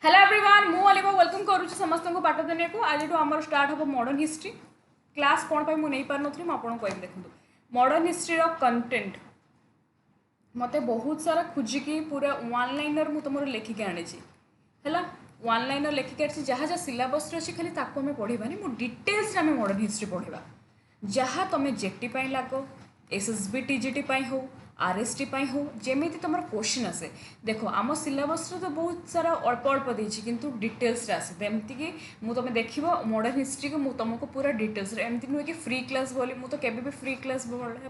Hello everyone मु अलिबा welcome करुच्ची समस्त को पाठ दुनिया को आज आम स्टार्ट हम मॉडर्न हिस्ट्री क्लास कौन पर मुझे पार नी मुझे कह देखूँ मॉडर्न हिस्ट्री कंटेंट मत बहुत सारा खोजिकी पूरा वन लाइनर मुझे तुम लिखिक आनी है वन लाइनर लिखिक आनी जहाँ जहाँ सिलेबस अच्छी खाली आम पढ़ानी मो डिटेल्स आम मॉडर्न हिस्ट्री पढ़ा जहाँ तुम जेटी लाग एसएसबी टीजीटी हो आरएसटी हो जमी तुम क्वेश्चन आसे देख आम सिलेबस तो बहुत सारा अल्प अल्प देती किंतु डिटेल्स आसे एमती कि तुम देख मॉडर्न हिस्ट्री को तुमको पूरा डिटेल्स एमती नुहे कि फ्री क्लास बोली मुझे केवे भी फ्री क्लास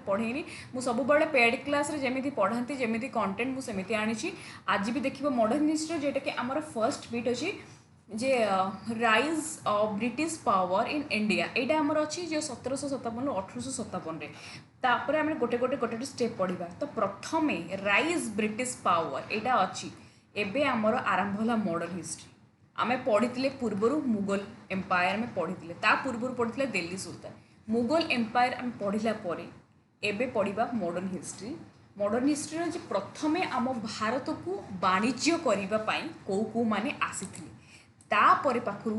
पढ़ेनी मुझे सब बड़े पेड क्लास जमी पढ़ाती जमी कंटेंट मुझे आनी आज भी देख मॉडर्न हिस्ट्री जोटा कि आम फर्स्ट बीट अच्छी जे rise of British power in India यहाँ आमर अच्छी जो 1757 1857 तापर आम गोटे गोटे गोटे स्टेप पढ़ा तो प्रथम राइज ब्रिटिश पावर यहाँ अच्छी एबे आमर आरंभ है मॉडर्न हिस्ट्री आम पढ़ी पूर्वर मुगल एम्पायर आम पढ़ी पूर्वर पढ़ी दिल्ली सुल्तान मुगल एम्पायर आम पढ़ला एबे पढ़ा मॉडर्न हिस्ट्री जो प्रथम आम भारत को वाणिज्य करने कौ माने आसी तापर पाखु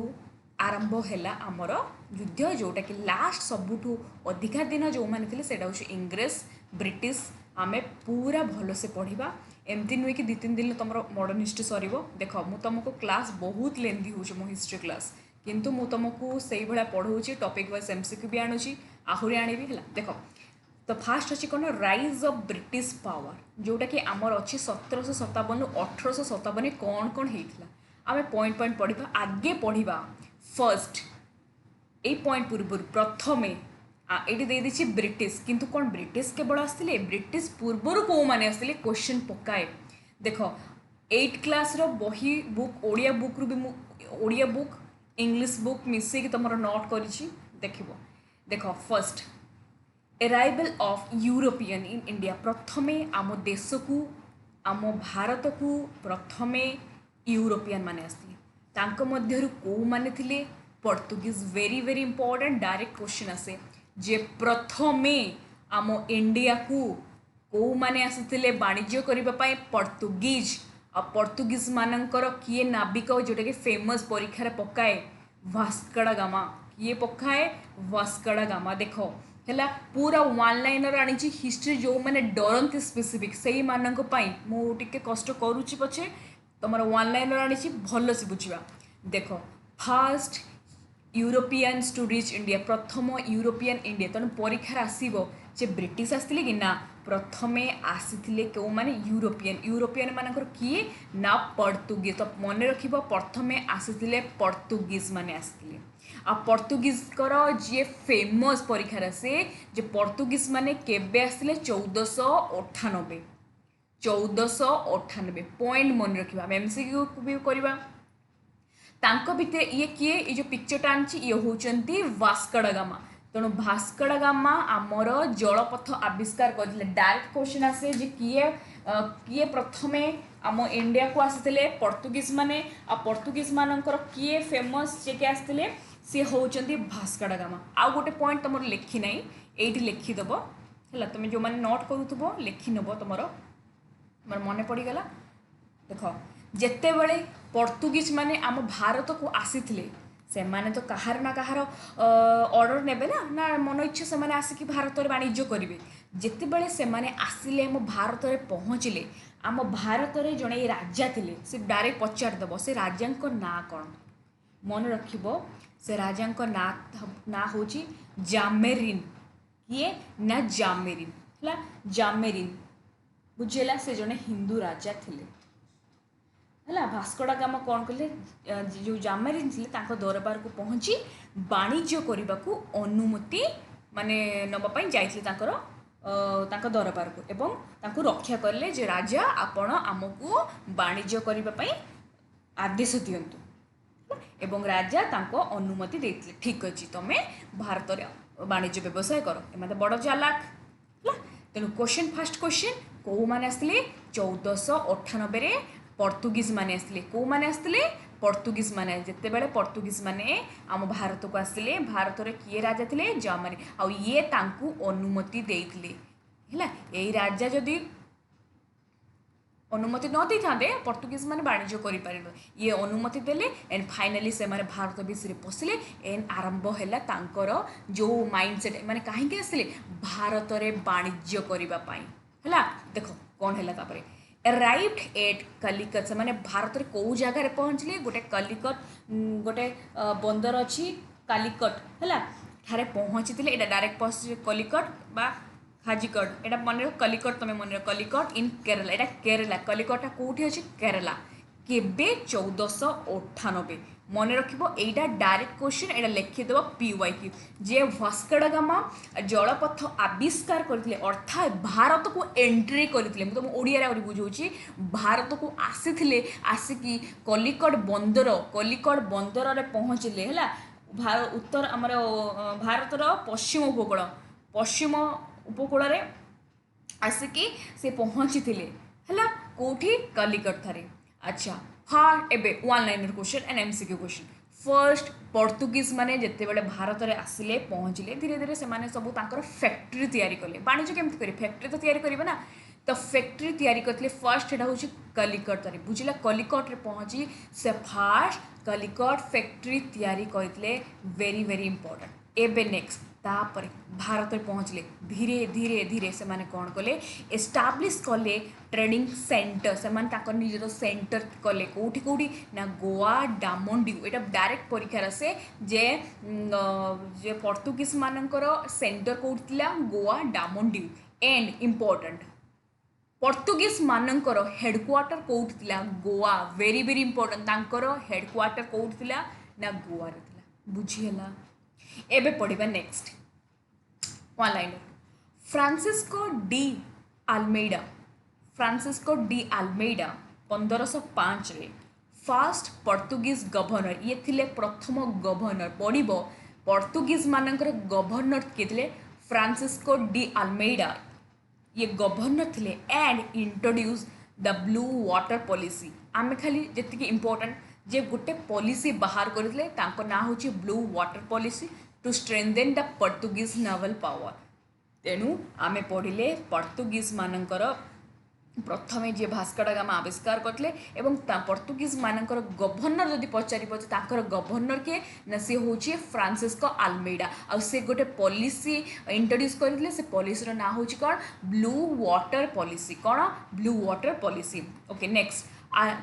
आरंभ है आमर युद्ध जोटा कि लास्ट सबुठू अधिका दिन जो मैंने थे सेटा हूँ इंग्रेज ब्रिटिश आम पूरा भलसे पढ़ा एमती नुहे कि 2-3 दिन तुम मॉडर्न हिस्ट्री सर देख मु तुमको क्लास बहुत लेंदी हूँ मो हिस्ट्री क्लास किंतु मु तुमको से भाया पढ़ाऊँगी टॉपिक वाइज एमसीक्यू भी आणुची आहरी आनी है देख तो फास्ट अच्छी कौन राइज ऑफ ब्रिटिश पावर जोटा कि आमर अच्छी 1757 1857 कौन कौन होता आम पॉइंट पॉइंट पढ़ा आगे पढ़ा फर्स्ट ए पॉइंट पूर्व प्रथम ये देदी ब्रिटिश किंतु कौन ब्रिटिश केवल आसते ब्रिटिश पूर्वर कौ मैंने आसते क्वेश्चन पकाए देख 8 क्लास बही बुक ओडिया बुक रू भी ओडिया बुक इंग्लिश बुक मिसेक तुम नोट कर देख first arrival of European in India प्रथमे आम देश को आम भारत को प्रथमे यूरोपियन माने आसते तांको मध्यरु को माने थिले Portuguese very very important direct question आसे जे प्रथमे आम इंडिया को माने आसुथिले वाणिज्य करबा पाए पोर्तुगीज आ पोर्तुगीज मानकर किए नाविक जोटा कि फेमस परीक्षा रे पकाए वास्कोडा गामा किए पकाए वास्कोडा गामा देखो है पूरा वन लाइनर आनी हिस्ट्री जो मैंने डरती स्पेसिफिक से मानक मुझे कष्ट करुच्ची पछे तुम वन लाइनर आनी भल से बुझा देख first European to reach India प्रथम यूरोपियन इंडिया तेणु परीक्षार आसो जे ब्रिटिश आसते कि ना प्रथमे आसी कौ माने यूरोपियन मानकर किए ना पोर्तुगीज तो मन रख प्रथमे आसी पोर्तुगीज माने आसते आ पोर्तुगीज जी फेमस परीक्षार आसे जे पोर्तुगीज माने केबे आसते 1498 पॉइंट मन रखा एमसीक्यू भी करवा तांको भितर ये किए ये जो पिक्चरटा आनी ये होचंती वास्कोडा गामा तेणु वास्कोडा गामा आमर जलपथ आविष्कार करते डायरेक्ट क्वेश्चन आसे जे किए प्रथमे आम इंडिया को आसते पोर्तुगीज माने आ पोर्तुगीज मानकर किए फेमस जे के आसते सी होचंती वास्कोडा गामा आउ गोटे पॉइंट तुम लिखी ना ये लिखिदेव है तुम जो मैंने नोट करूब लिखिनब तुम मन पड़गला देख जिते बड़े पोर्तुगीज माने आम भारत को आसी से माने तो कहार ना कहार ऑर्डर नेबे ना मन इच्छा से माने आसिक भारत में वाणिज्य करेंगे जिते बड़े से माने आसिले आम भारत में पहुँचले आम भारत में जड़े राजा थे से डायरेक्ट पचारदेव से राजा ना कौन मन रख से राजा ना हूँ जामेरिन किए ना जामेरिन है जामेरिन बुझेगा से जड़े हिंदू राजा थे है भास्कोडा गामा कौन कले जो जामेरिन थे दरबार को पहुँची वाणिज्य करने को अनुमति माने नवापाई जाइए दरबार को एवं तांको रक्षा कले जे राजा आपण आमको वाणिज्य करने आदेश दिंतु एवं राजा तांको अनुमति देते ठीक अच्छे तुम भारत में वाणिज्य व्यवसाय कर एम बड़ चालाक तेणु क्वेश्चन फास्ट क्वेश्चन कौ मैंने आसते 1498 पोर्तुगीज माने आसते कौ मैंने आसते पोर्तुगीज माने जिते बड़े पोर्तुगीज माने आम भारत को आसते भारत में किए राजा थे जामानी आ ये तांकु अनुमति देइथिले है यही राजा जदि अनुमति न दे था पर्तुगीज मैंने वाणिज्य कर ये अनुमति देले एंड फाइनाली से माने भारत विषय पशिले एंड आरंभ है जो माइंडसेट माने कहीं आसले भारत में वाणिज्य करने है देख कौन है तापर अराइव्ड एट कलिकट से माने भारत में कौ जगार पहुँचले गोटे कलिकट गोटे बंदर अच्छी कालिकट है ठारे पहुँची थे यहाँ डायरेक्ट पहुँचे कलिकट बा हाजिकट एटा मन कलिकट तुम मन कलिकट इन केरला एटा केरला कलिकटा कौटी अच्छे केरला केबे 1498 मन रखिबो एटा डायरेक्ट क्वेश्चन एटा लिखिदेव PYQ जे वास्को ड गामा जलपथ आविष्कार करथिले अर्थात भारत को एंट्री करथिले तुम ओडिया रे बुझौची भारत को आसीथिले आसिकी कलिकट बंदर रे पहुँचले है उत्तर आमर भारतर पश्चिम उपकूल रे आसिकी से पहुँची थे है कौटी कलिकट थारे अच्छा हाँ एबे one liner question and MCQ question first Portuguese माने जिते बड़े भारत में आसिले पहुँचले धीरे धीरे से माने सब तांकर फैक्ट्री तैयारी कले वाणिज्य केमती करें फैक्ट्री तो तैयारी करेंगे ना तो फैक्ट्री तैयारी करते फर्स्ट एटा हूँ कलिकट तारे बुझिला कलिकट रे पहुँची से फास्ट कलिकट फैक्ट्री तैयारी करते वेरी वेरी इंपोर्टेंट एबे नेक्स्ट तापर भारत में पहुँचले धीरे धीरे धीरे से माने कौन कले एस्टाब्लिश कले ट्रेडिंग सेंटर से माने निजर सेंटर कले कौटी कौटी ना गोवा डामनडिउ एटा डायरेक्ट परीक्षार आसे जे जे पर्तुगीज मानकर सेंटर कौटी Goa Daman Diu and important Portuguese मानकर हेडक्वार्टर कौटी गोवा वेरी वेरी इंपोर्टेंट तांकर हेडक्वार्टर कौटी ना गोवा रे बुझीगला एबे पढ़िबा next one liner Francisco de Almeida 1505 रे फर्स्ट पर्तुगीज गवर्नर ये थिले प्रथम गवर्नर पढ़िबो पर्तुगीज मानकर गवर्नर किए थिले फ्रांसिस्को डी आल्मेडा ये गवर्नर थिले and introduce the blue water policy आमे खाली जेतिकी इंपोर्टेंट जे गोटे पॉलिसी बाहर करथिले तांको ना होची blue water policy to strengthen the Portuguese naval power तेणु आमे पढ़िले पर्तुगीज मानकर प्रथमे जे भास्को ड गामा आविष्कार करते एवं पर्तुगीज मानकर गवर्नर जदि पचारिबो तांकर गवर्नर के ना सी होची फ्रांसिस्को आल्मेडा आ से गोटे पॉलिसी इंट्रोड्यूस करथिले से पॉलिसी रो ना होची कोन ब्लू वाटर पॉलिसी कोन blue water policy okay next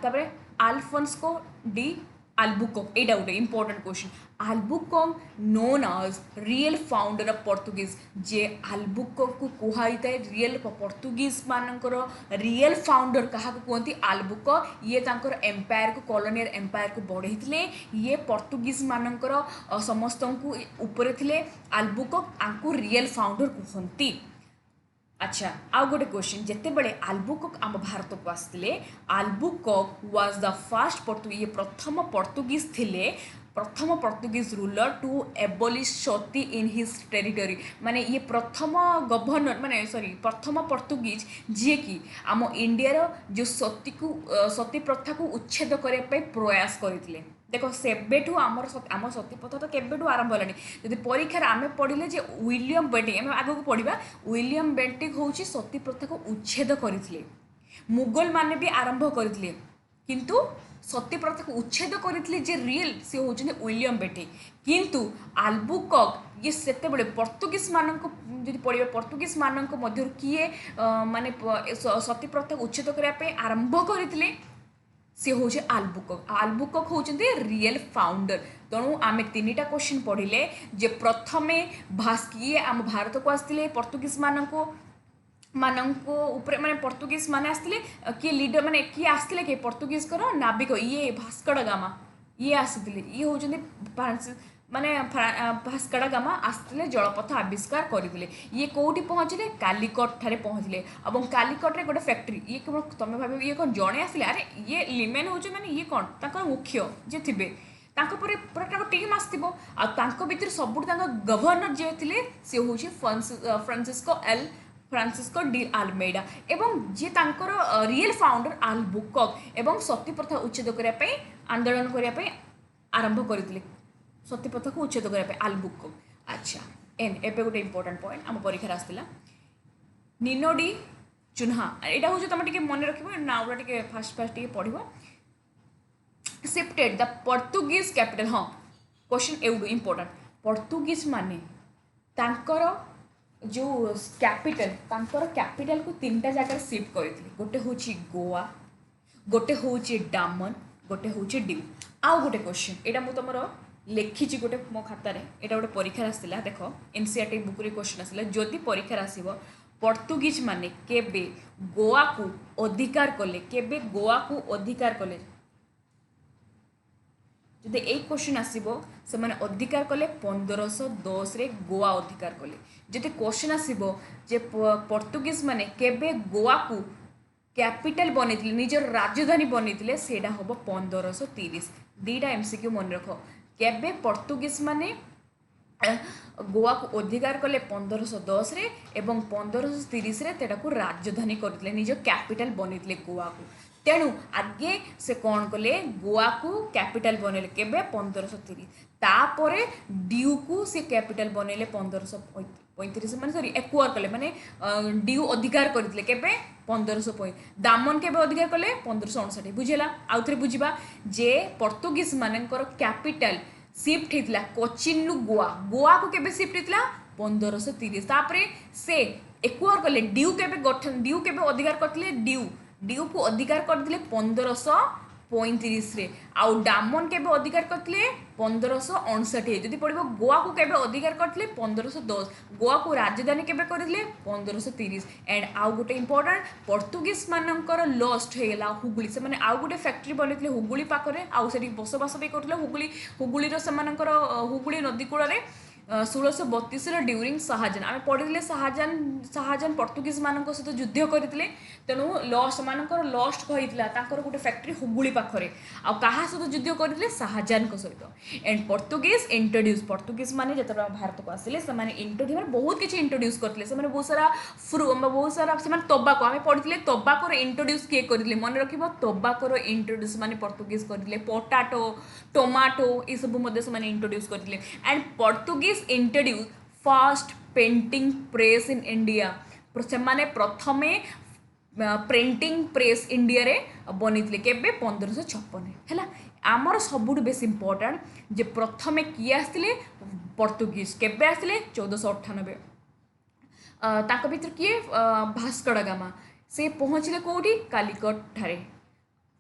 तापरे अल्फोंसो डी अल्बुकर्क एटा गोटे important question Albuquerque known as real founder of Portuguese जे अल्बुकर्क को कहुई थाए रियल पर्तुगीज मानकर रियल फाउंडर क्या कहते अल्बुकर्क ये तांकर एम्पायर को कॉलोनियल एम्पायर को बढ़े ये पर्तुगीज मानकर समस्त को ऊपर थे अल्बुकर्क आंको रियल फाउंडर कहती अच्छा आउ गोटे क्वेश्चन जिते बड़े अल्बुकर्क आम भारत को आसते अल्बुकर्क वाज द फर्स्ट ये प्रथम पर्तुगीज थिले प्रथम Portuguese ruler to abolish sati in his territory माने ये प्रथम गवर्नर माने सॉरी प्रथम पर्तुगीज जी कि आम इंडिया जो सती प्रथा को उच्छेद करने प्रयास करते देख सेबेठू आम सती प्रथा तो केबेठू आरंभ है जब परीक्षार आम पढ़ले जे विलियम बेंटिक आम आगे पढ़ा विलियम बेंटिक हूँ सती प्रथा को उच्छेद करते मुगल माने भी आरंभ करते किंतु सती प्रथा को उच्छेद करते जे रियल सी होती विलियम बेंटिक किंतु अल्बुकर्क ये सेते बड़े पर्तुगीज मान जब पढ़ा पर्तुगीज मान किए माने सती प्रथा को उच्छेद करने आरंभ करते सी हूँ अल्बुकर्क होती रियल फाउंडर तेणु आम तीन टा क्वेश्चन पढ़ले जे प्रथमे किए आम भारत को आसते पर्तुगीज मानक ऊपर माने पर्तुगीज माने आसते किए लीडर माने किए आसते कि पर्तुगीज कर नाविक ये भास्को ड गामा ये आसते ये होती माने भास्को ड गामा आसते जलपथ आविष्कार करते ये कौटी पहुँचले कालिकट ठारे पहुँचले और कालिकट रे गोटे फैक्ट्री ये केवल तुम भाव ये कौन जड़े आसले अरे ये लिमेन हो माने ये कौन तांकर मुख्य जे थे पूरा टीम आसो आर भितर सब गवर्नर जे थे सी हूँ फ्रांसिस्को डी आल्मेडा एवं जे तांकर रियल फाउंडर अल्बुकर्क एवं सती प्रथा उच्छेद करने आंदोलन करने आरंभ करते सती प्रथा को उच्छेद करने अल्बुकर्क अच्छा एन एबे गोटे इंपोर्टेंट पॉइंट आम परीक्षा आसला निनो डी चुन्हा यहाँ हूँ तुम टे मन रख ना गुड़ा टे फास्ट फास्ट टे पढ़ शिफ्टेड द पर्तुगीज कैपिटल हाँ क्वेश्चन एवडू इंपोर्टेंट पर्तुगीज माने तांकर जो कैपिटल को तीन टा जगह शिफ्ट करते गोटे हूँ गोवा गोटे हूँ डामन गोटे हूँ ड्यू आउ गोटे क्वेश्चन यहाँ मुझे तुम लिखी गोटे मो खातार यहाँ गोटे परीक्षा आसाला देख एनसीईआरटी बुक क्वेश्चन आसाला जदि परीक्षा आसो पर्तुगीज माने केबे गोवा को अधिकार कले केबे गोवा को अधिकार कले जदि यही क्वेश्चन आसो से मैंने अधिकार कले 1510 रे गोवा अधिकार कले जदि क्वेश्चन आसो जे पर्तुगीज माने केबे गोवा को कैपिटल बनई निजर राजधानी बनई से हम 1530 दीटा एमसीक्यू मन रख केबे पर्तुगीज माने गोवा को अधिकार कले 1510 रे एवं 1530 रे तेटा को राजधानी करथिले निज कैपिटल बनईले गोवा को तेणु आगे से कौन कले गोवा को कैपिटल बनइले केबे 1530 तापरे ड्यू को से कैपिटल बनइले 1535 माने सॉरी एक्वायर कले माने ड्यू अधिकार करथिले केबे 1505 दामन केबे अधिकार कले 1559 बुझेला आउ थरे बुझिबा जे पर्तुगीज मानकर कैपिटल शिफ्ट होता कोचिन गोवा गोवा को केबे शिफ्ट होता 1530 तापरे से एक्वायर कले ड्यू केबे गठन ड्यू केबे अधिकार करथिले ड्यू को अधिकार करथिले 1535 रे आउ डामन केबे अधिकार करथिले 1559 जदि पड़िबो गोवा को केबे अधिकार करथिले 1510 गोवा को राजधानी केबे करथिले 1530 एंड आउ गोटे इंपोर्टेंट पर्तुगीज मानकर लॉस्ट हेला हुगुली से माने आउ गोटे फैक्ट्री बनैथिले हुगुली पाखरे आउ सेठी बसबास भी करथिले हुगुली रो समानकर हुगुली नदी कूल रे 1632 ड्यूरिंग शाहजहान आम पढ़ी शाहजहान पर्तुगीज मान सहित युद्ध करते तेणु लॉस्ट मानकर लॉस्ट होता गोटे फैक्ट्री हुगुली पाखरे आ कहा सहित युद्ध करते शाहजहान सहित एंड पर्तुगीज इंट्रोड्यूस पर्तुगीज माने जो भारत को आसिले से इंट्रोड्यूस बहुत किसी इंट्रोड्यूस करते बहुत सारा बहुत सारा तोबाको आम पढ़ी तोबाकोर इंट्रोड्यूस किए करते मन रख तोबाकोर इंट्रोड्यूस माने पर्तुगीज करते पोटाटो टोमाटो ये सब इंट्रोड्यूस करते and Portuguese introduce first painting press in India से माने प्रथमे प्रिंटिंग प्रेस इंडिया रे बनी के 1556 है आमर सबुठ बेस इंपोर्टेंट जे प्रथमे किए आसते पर्तुगीज केबे आसते 1498 ताक भीतर किए भास्कड़ गामा से पहुँचले कौटी कालिकट ठारे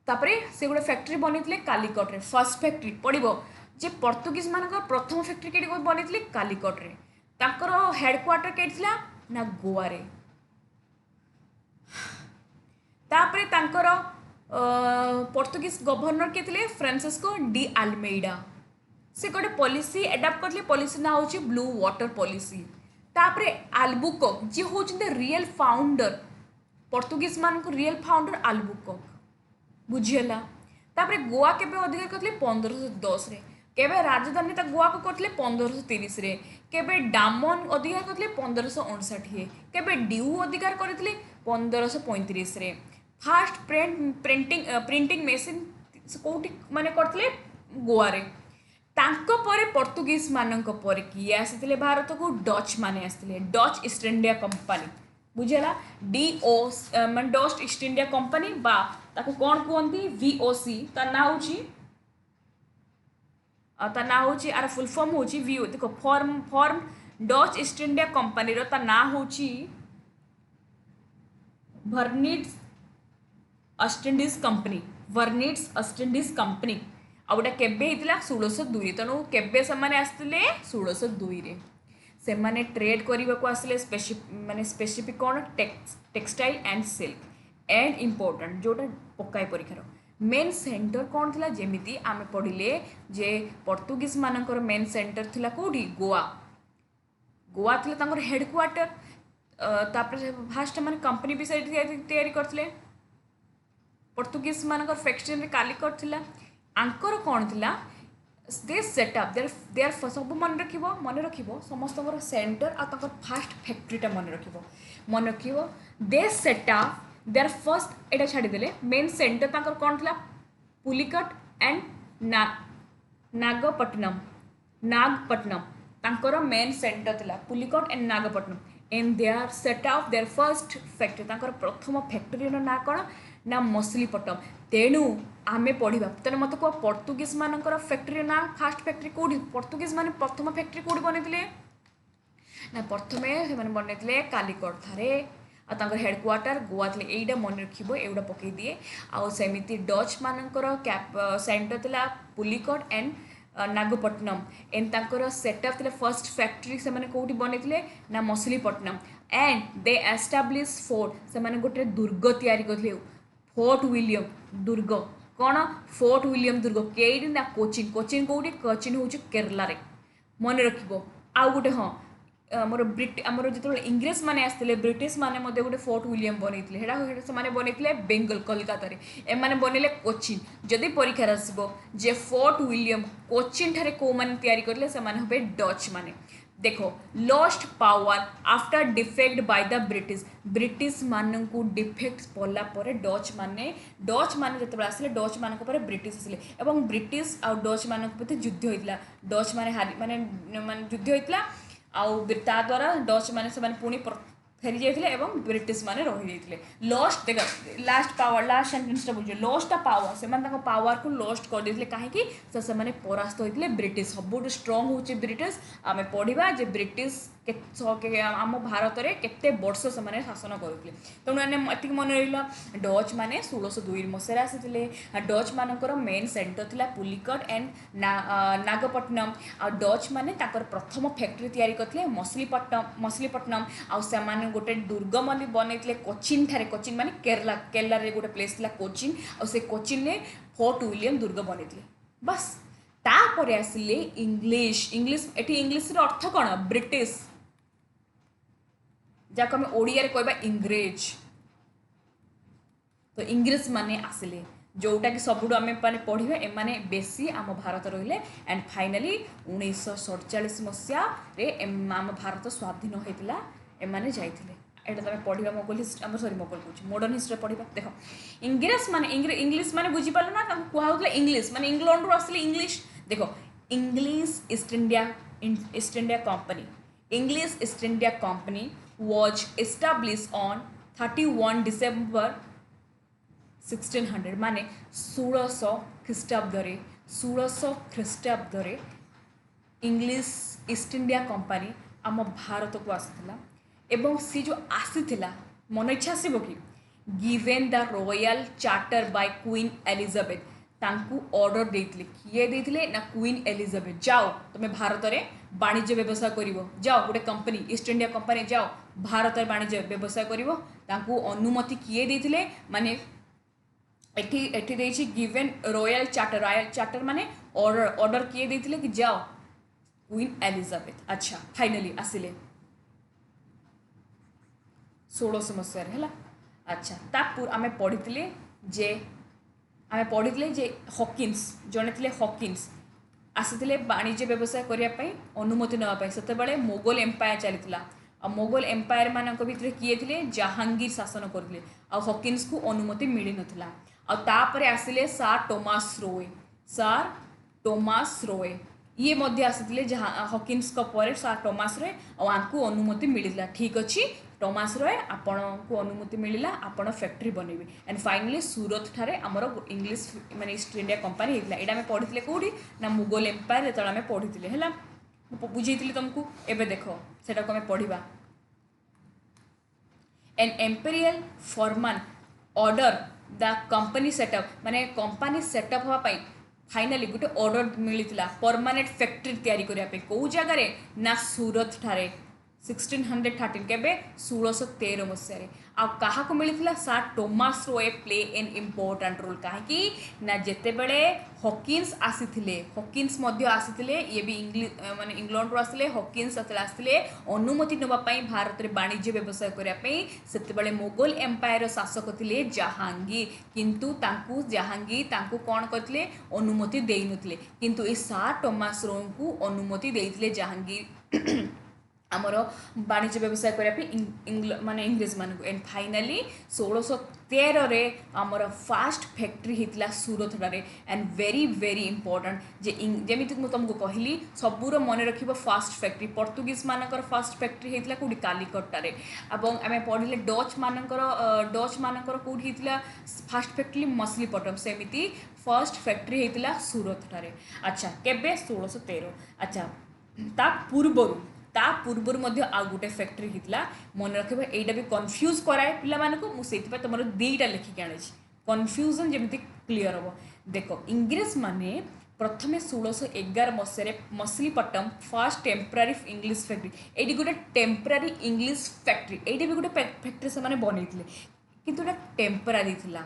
तापरे से गोटे फैक्ट्री बनी कालिकट रे फर्स्ट फैक्ट्री पड़ो जे पर्तुगीज मान प्रथम फैक्ट्री के बनी कालिकट रे ताकर हेडक्वार्टर के ना गोवा रे तापरे तांकर पर्तुगीज गवर्नर के थे फ्रांसिस्को डी आल्मेइडा से गोटे पॉलिसी एडाप्ट करते पॉलिसी ना होची ब्लू वाटर पॉलिसी तापरे आल्बुकर्क जी होचंदे रियल फाउंडर पर्तुगीज मान को रियल फाउंडर आल्बुकर्क बुझीला तापरे गोवा केबे अधिकार करते 1510 रे केबे राजधानी ता गोवा को करते 1530 रे केबे डामन अधिकार करते 1559 केबे ड्यू अधिकार करते 1535 रे फास्ट प्रिंटिंग मेसीन कौटी माने करते गोवा रे तांको परे पर्तुगीज मानक परे किए आसिले भारत को डच माने आसिले डच ईस्ट इंडिया कंपनी बुझेला डीओ मान डच ईस्ट इंडिया कंपनी बा ताको कौन कहती वीओसी ता ना होची आर फुल फॉर्म होची वीओ देखो form Dutch East India company रो ता ना होची वर्निट्स ईस्ट इंडीज कंपनी वर्निट्स ईस्ट इंडीज कंपनी आउटा केबे हितला 1602 तेणु केबे समाने आस्तिले 1602 रे से माने ट्रेड करबा को आसले माने स्पेसिफिक कौन textile and silk and important जोटा पकाई परीक्षार मेन सेंटर कौन थिला जेमिति आमे पढ़िले जे पर्तुगीज मानकर मेन सेंटर थिला कोडी गोवा थिला तांकर हेडक्वार्टर तापर फास्ट माने कंपनी भी से तैयारी करथिले पर्तुगीज मानकर फैक्ट्री कालिकट थिला आंकर कौन थिला दे सेटअप देयर सब मन रखिबो समस्त सेंटर आ ताकर फास्ट फैक्ट्रीटा मन रखिबो दे सेटअप देयर फर्स्ट एटा छाड़ी देले मेन सेंटर ताकर कौन थिला पुलिकट एंड नागपट्टनम तांकर मेन सेंटर थिला Pulicat and Nagapattinam and they are set up their first factory तांकर प्रथम फैक्ट्री ना कौन ना मछलीपट्टम तेणु आमे पढ़ा तेणु मत कह पर्तुगीज मानकर फैक्ट्री ना फास्ट फैक्ट्री कौटी पर्तुगीज मान प्रथम फैक्ट्री कौटी बनते ना प्रथमे से बनते कालिकर्थारे हेडक्वार्टर गोवा थे यहीटा मन रखिब एगुड़ा पकई दिए आउ सेमती डच मानकर कैप सेंटर थिला पुलिकट एंड नागपट्टनम एंड तांकर सेटअप थिला फर्स्ट फैक्ट्री से माने कोठी बनेथिले ना Machilipatnam and they establish fort से माने गोटे दुर्ग तैयारी करथिले फोर्ट विलियम दुर्ग कौन फोर्ट विलियम दुर्ग केडी ना कोचिन कोचिन कोठी कोचिन होची केरला रे मन रखिबो आउ गोटे हाँ आमर आमर जो इंग्रेज मैंने आसते ब्रिटिश मैंने गोटे फोर्ट विलियम बनते से बनते बेंगल कलकाता एमाने बनइले कोचिन जदि परीक्षार आसो जे फोर्ट विलियम कोचिन ठारे कौ मैंने तैयारी करले से माने होबे डच माने देखो lost power after defect by the British मानू डिफेक्ट पड़ला डच माने जो आसले डच मान ब्रिटिश आसले और ब्रिटिश आ डच मान युद्ध होता डच माने युद्ध होता आउ ता द्वारा डच माने से पुणी फेरी जाते और ब्रिटिश माने रही जाते लॉस्ट देख लास्ट पावर लास्ट सेंटेंसटा बुझे लॉस्ट पावर से पावर को लॉस्ट कर देते कहीं से परास्त होते ब्रिटिश सब स्ट्रंग होचे ब्रिटिश आम पढ़ा जे ब्रिटिश आम भारत में केते वर्ष से शासन करुले तेणु एति मन रहा डच मैंने 1602 मसीह आसी डच मानकर मेन सेंटर थिला पुलिकट एंड नागपट्टनम आ डच मैंने प्रथम फैक्ट्री तैयारी करते मछलीपट्टनम आ गोटे दुर्ग मन बनते कोचिन ठारे कोचिन माने केरला केरला रे गोटे प्लेस थिला कोचिन और से कोचिन ने फोर्ट विलियम दुर्ग बनते बस तापर आसिले इंग्लिश इंग्लिश एटी इंग्लिश रे अर्थ कौन ब्रिटिश जहाँ आम ओडिया कहबा इंग्रेज तो इंग्रेज माने आसिले जोटा कि सबुठ आम मैंने पढ़े एमाने बेसी आम भारत रहिले एंड फाइनाली 1947 मसीह आम भारत स्वाधीन होता एमाने जाइथिले एटा तुम पढ़ा मोगल हिस्ट्री सॉरी मोगल कह मॉडर्न हिस्ट्री पढ़ा देख इंग्रेज माने इंग्लिश माने बुझी पाल ना कहला इंग्लिश माने इंग्लैंड रू आसले इंग्लिश देखो English east India company English east India company was established on 31 December 1600 माने 1600 ख्रीष्टाब्द इंग्लिश ईस्ट इंडिया कंपनी आम भारत को आसाला एवं सी जो आसीथिला मन इच्छा आसब कि given the royal charter by queen Elizabeth तांकू ऑर्डर देते किए देते ना क्वीन एलिजाबेथ जाओ तुम्हें भारत में वाणिज्य व्यवसाय करिवो जाओ गोटे कंपनी ईस्ट इंडिया कंपनी जाओ भारत में वाणिज्य व्यवसाय करिवो तांकू अनुमति किए देते माने एठी एठी देछि गिवेन रॉयल चार्टर माने ऑर्डर किए देते कि जाओ क्वीन एलिजाबेथ अच्छा फाइनली आसिले 1600 मसीह है अच्छा तापूर आम पढ़ी जे आम पढ़ी जे हॉकिन्स जड़े थे हॉकिन्स आसी वाणिज्य व्यवसाय करने अनुमति नापी से मोगल एम्पायर चली मोगल एम्पायर मान भर किए थे जहांगीर शासन करते हॉकिन्स को अनुमति मिल नाला आपर आसिले सार टोमास रोए ये मध्य आसी जहाँ हॉकिन्स पर सार टोमास रोए आपको अनुमति मिलता ठीक अच्छे टोमास रोए आपण को अनुमति मिलला आपण फैक्ट्री बनइबे एंड फाइनली सूरत ठारे आमर इंग्लिश माने ईस्ट इंडिया कंपनी होता यहाँ आम पढ़ी कौटी ना मुगल एम्पायर जो आम पढ़ी है बुझे तुमको एवं देख से आम पढ़ा an imperial farman order the company setup माने कंपनी सेटअप होगापाई फाइनाली गोटे ऑर्डर मिलता परमानेंट फैक्ट्री तैयारी करने कौ जगार ना सूरत ठारे 1613 केबे 1613 मसीह क्या मिलता सार टोमास रोए प्ले एन इम्पोर्टाट रोल कहीं ना जिते बड़े हॉकिन्स आसी हॉकिन्स आसी ये भी इंग्लिश माने इंग्लैंड रू आसले हॉकिन्स आसते अनुमति नापी भारत में वाणिज्य व्यवसाय करने से मोगल एम्पायर शासक थे जहांगीर किंतु तांकु जहांगीर तांकु कौन करते अनुमति दे नथिले किंतु ए सार टोमास रो को अनुमति देते जहांगीर आमर वाणिज्य व्यवसाय करने माने इंग्रेज मान एंड फाइनाली 1613 तेरे आमर फास्ट फैक्ट्री होता सूरतटारे एंड वेरी वेरी इंपोर्टेंट जे जमी मुझे तुमको कहली सबूर मन रख फास्ट फैक्ट्री पर्तुगीज मानकर फास्ट फैक्ट्री होता कौटी कालिकटारे और आम पढ़ले डच मानकर कौटी होता फास्ट फैक्ट्री मछलीपट्टनम सेमती फर्स्ट फैक्ट्री होता सूरतटारे अच्छा केबे 1613 अच्छा ता पूर्वर आ गोटे फैक्ट्री होता मन रखा यहाँ भी कन्फ्यूज कराए पाला मुझे तुम दुईटा लिखिक आनी कन्फ्यूजन जमी क्लीयर हम देख इंग्रेज माने प्रथम 1611 मसीह Machilipatnam fast temporary English factory ये गोटे टेम्परारी इंग्लिश फैक्ट्री ये भी गोटे फैक्ट्री से बनई किंतु टेम्परारी थिला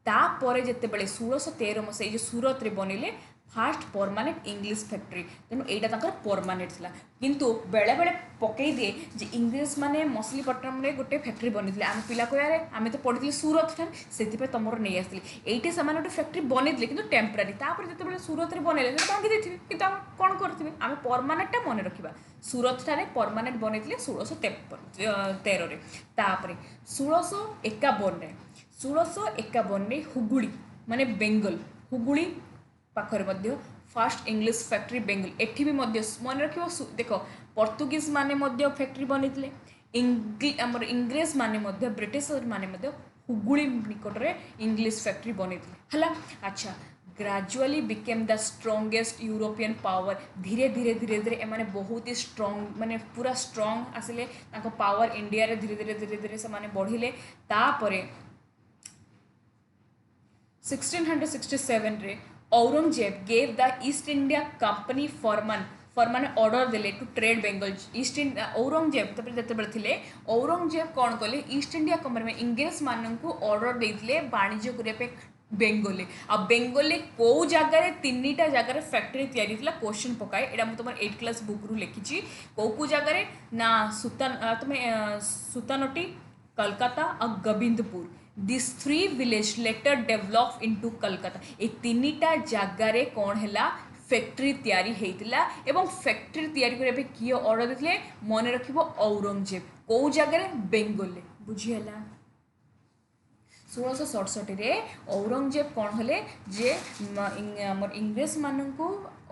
तापर जिते बड़े 1613 मसीह जो सूरत रे बनइले फास्ट परमानेंट इंग्लिश फैक्ट्री तेणु यहाँ परमानेंट था किंतु बेले बेले पकई दिए जे इंग्रेज माने मछलीपट्टनम रे गोटे फैक्ट्री बनी आम पिला कहे आम तो पढ़ी सूरत ठान से तुम नहीं आसती ये से गोटे फैक्ट्री बनई कि टेम्परारी तापर जिते सूरत में बनइले भांगी देते कि कौन करेंगे आम परमानेंटा मन रखा सूरत ठारे परमानेंट बनई 1613 तापर 1651 हुगुड़ी माने बेंगल हुगुड़ी पाखरे मध्य फास्ट इंग्लिश फैक्ट्री बेंगल एठी भी मध्य मन रख देख पर्तुगीज माने फैक्ट्री बनी आमर इंग्रेज माने ब्रिटिशर माने हुगुड़ी निकट में इंग्लिश फैक्ट्री बनी है अच्छा gradually became the strongest European power धीरे धीरे धीरे धीरे एमाने बहुत ही स्ट्रंग माने पूरा स्ट्रंग आसिले पावर इंडिया रे धीरे धीरे धीरे धीरे से माने बढ़िले तापरे 1667 रे Aurangzeb gave the East India company farman order देले to trade Bengal East India Aurangzeb जिते औरंगजेब कौन कले ईस्ट इंडिया कंपनी में इंग्रेज मान को ऑर्डर देते वाणिज्य करने बेंगल आ बेंगल कौ जगार तीन टा जगार फैक्ट्री तैयारी क्वेश्चन पकाए यहाँ मुझे तुम 8 क्लास बुक रु लिखी कौ जगार ना सुतानटी कलकत्ता और Gobindapur this 3 village later develop into Calcutta ये 3टा जगार कौन है फैक्ट्री तैयारी होता एवं फैक्ट्री तैयारी करने किए ऑर्डर देते मन रख औरंगजेब कौ जगार बेंगल बुझीगला 1667 औरंगजेब कौन है जे इंग्रेज मान को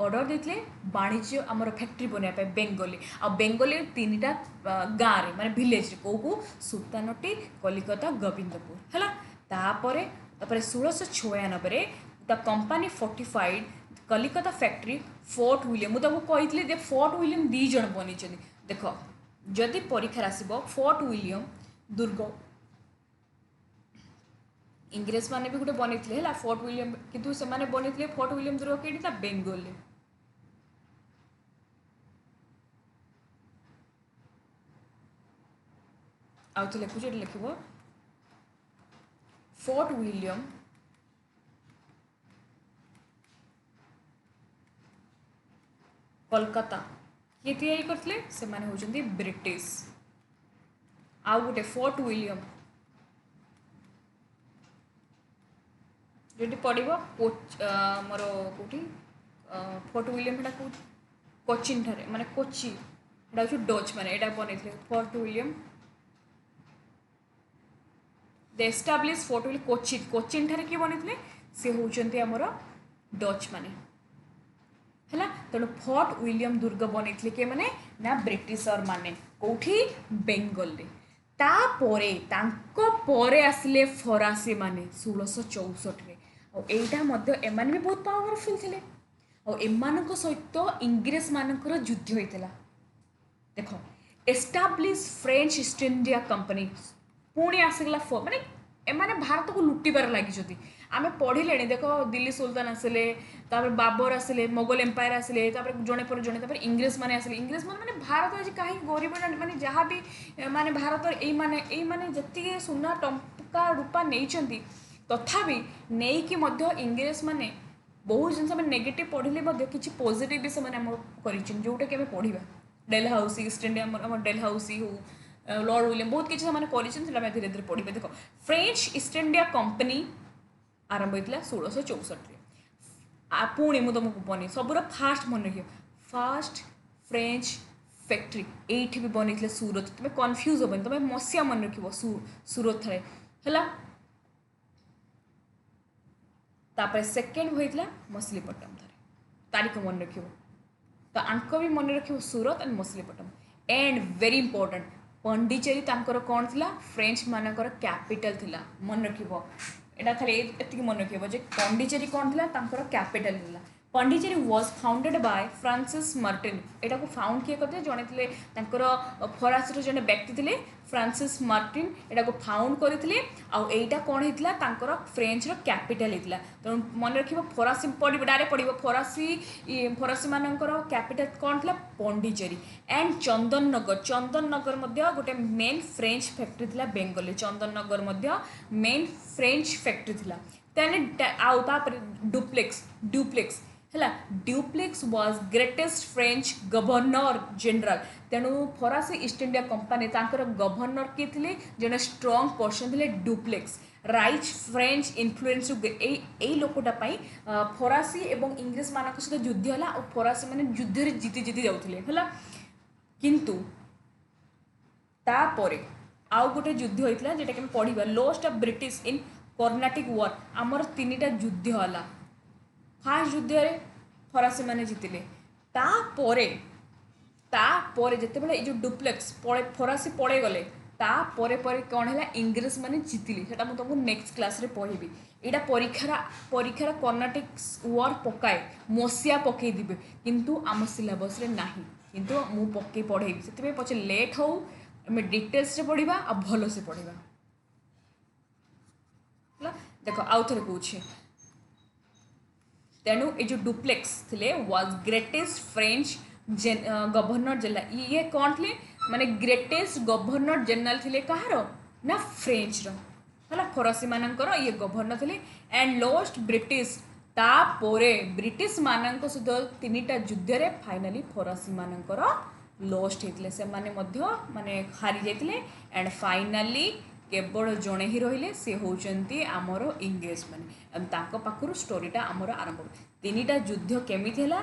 ऑर्डर देते वाणिज्य आमर फैक्ट्री बनवाई बेंगली आ बेंगली 3टा गाँव में माने विलेज कौ को सुतानटी कलिकता गोविंदपुर है तापर 1696 the company fortified Kalikata factory Fort William मुझे कही फोर्ट विलियम 2 जन बनी देख जदि परीक्षा आसब फोर्ट विलियम दुर्ग इंग्रेज माने भी गोटे बनी है फोर्ट विलियम किंतु से माने बनी फोर्ट विलियम दुर्ग कहीं था बेंगल आउ तो लिखुचे लिख फोर्ट विलियम कोलकाता किए तैयारी करते से माने होचंदी ब्रिटिश आउ गोटे फोर्ट विलियम जो पड़ो मोर कौटी फोर्ट विलियम कौ कोचिन ठारे माने कोची हूँ डच माने यहाँ बन Fort William the establish Fort William Cochin ठारे किए बनी सी होती आमर डच माने है तेणु फोर्ट विलियम दुर्ग बनी किए मैंने ना ब्रिटिशर माने कौटी बेंगल तापर आसिले फरासी माने 1664 और एमान भी बहुत पावरफुल थे और एमान सहित इंग्रेज मानकर युद्ध होता देख establish French east India company पुणी आसगला माने एमाने भारत को लुटिबार लगी आम पढ़ले देख दिल्ली सुल्तान आसिले बाबर आसिले मोगल एम्पायर आसिले जड़े पर जड़े तापर इंग्रेज माने आसिले इंग्रेज माने भारत आज कहीं गरीब माने जहाँ भी माने भारत यही माने जी सुना टंका रूपा नहीं तथापि नहीं कि इंग्रेज माने बहुत जिन नेगेटिव पढ़ले कि पॉजिटिव भी से जोटा कि पढ़ा Dalhousie East India Dalhousie हो लॉर्ड विलियम बहुत किसी से धीरे धीरे पढ़े देख फ्रेंच ईस्ट इंडिया कंपनी आरंभ होता 1664 पुणी मुझे तुमको बनी सबूर फास्ट मन रख फास्ट फ्रेंच फैक्ट्री ये भी बनी सूरत तुम्हें कन्फ्यूज हेनी तुम्हें मसीहा मन रख सूरत थे है। तापर सेकेंड होता मछलीपट्टम थे तारीख मन रख तो आंक भी मन रख Surat and Machilipatnam and very important Pondicherry तांकर कौन थी फ्रेंच मानकर कैपिटल थिला मन रख एटा खाली एति मन रख पंडिचेरी कौन थी कैपिटल थिला Pondicherry was founded by Francis Martin एटा को फाउंड किए करते जड़े थे फरासी जड़े व्यक्ति थे फ्रांसिस मार्टिन एटा को फाउंड करते आईटा कौन होता फ्रेंच कैपिटल होता तेणु मन रख फरासी डायरेक्ट पढ़ फरासी मानकर कैपिटल कौन थी पंडिचेरी एंड चंदन नगर गोटे मेन फ्रेंच फैक्ट्री थी Bengal Chandannagar main French factory थी तेने आउे डुप्लेक्स है Dupleix was greatest French governor general तेणु फरासी ईस्ट इंडिया कंपनी गवर्नर किए थे जड़े स्ट्रंग पर्सन थे डुप्लेक्स राइच फ्रेंच इन्फ्लुएंस लोकटापी फरासी एवं इंग्रेज मान सहित युद्ध है और फरासी मैंने युद्ध जीति जीति जाते है किंतु तापर आउ गोटे युद्ध होता जोटा कि पढ़ा lost of British in Carnatic war आमर 3टा युद्ध है फास्ट युद्ध में फरासी मैंने जीतिले तापर जिते जो डुप्लेक्स फरासी पड़े गले तापर कौन है इंग्रेज मैंने जीतिले से मुझे तुमको नेक्स्ट क्लास रे पढ़ी यहाँ परीक्षार कर्नाटिक वॉर पकाए मसीहा पकईदे किंतु आम सिलेबस रे नाही किंतु मु पकई पढ़ेबी से पचे लेट हो आम डिटेल्स रे पढ़ा आ भल से पढ़ा देख आउ थे कौन तेणु ये जो डुप्लेक्स थे was greatest French governor general ये कौन थे माने ग्रेटेस्ट गवर्नर जनरल थे कहार ना फ्रेंच है फरासी मानकर ये गवर्नर थे एंड लॉस्ट ब्रिटिश तापर ब्रिटिश मान सहित 3टा युद्ध रे फाइनाली फरासी मानकर लॉस्ट होते से माने हारी जाते एंड फाइनाली केवल जड़े ही रहिले सी होचंती आमर इंग्रेज मैंने पाखर स्टोरीटा आमर आरंभ 3टा युद्ध केमी है आ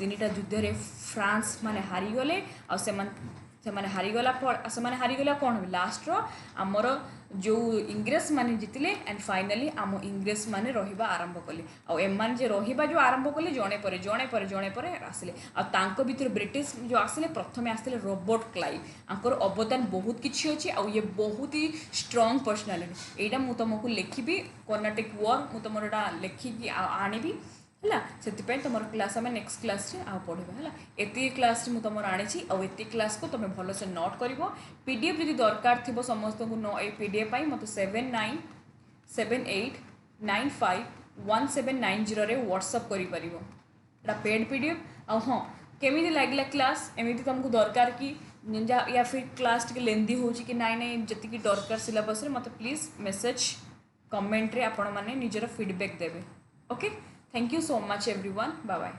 3टा युद्ध रे फ्रांस माने हारीगले से हारीगला कौन लास्ट आमर जो इंग्रेज माने जीतिले एंड फाइनाली आम इंग्रेज माने रहिबा आरंभ कले आम जे रहिबा जो आरंभ कले जड़े पर आसिले आ भीतर ब्रिटिश जो आसिले प्रथम आसिले रॉबर्ट क्लाइव आंकर अवदान बहुत किछि अछि आ ये बहुत ही स्ट्रॉन्ग पर्सनालिटी एटा मु तुमको लिखिबी कर्नाटिक वॉर मु तुमरा लिखिकी आनिबी है से तुम क्लास आम नेक्स्ट क्लास रे आ पढ़ा है एति क्लास मु तुम आनी आती क्लास को तुम भल से नोट कर पीडीएफ जब दरकार थी समस्त को न ये पीडीएफ मत 7978951790 रे व्हाट्सअप कर पेड पीडीएफ आ हाँ केमी लगे क्लास एमती तुमको दरकार कि या फिर क्लास टी लेंदी हो कि नाई जी दरकार सिलेबस मत प्लीज मेसेज कमेंट रे आपण मैंने निजर फीडबैक देवे okay thank you so much everyone bye bye.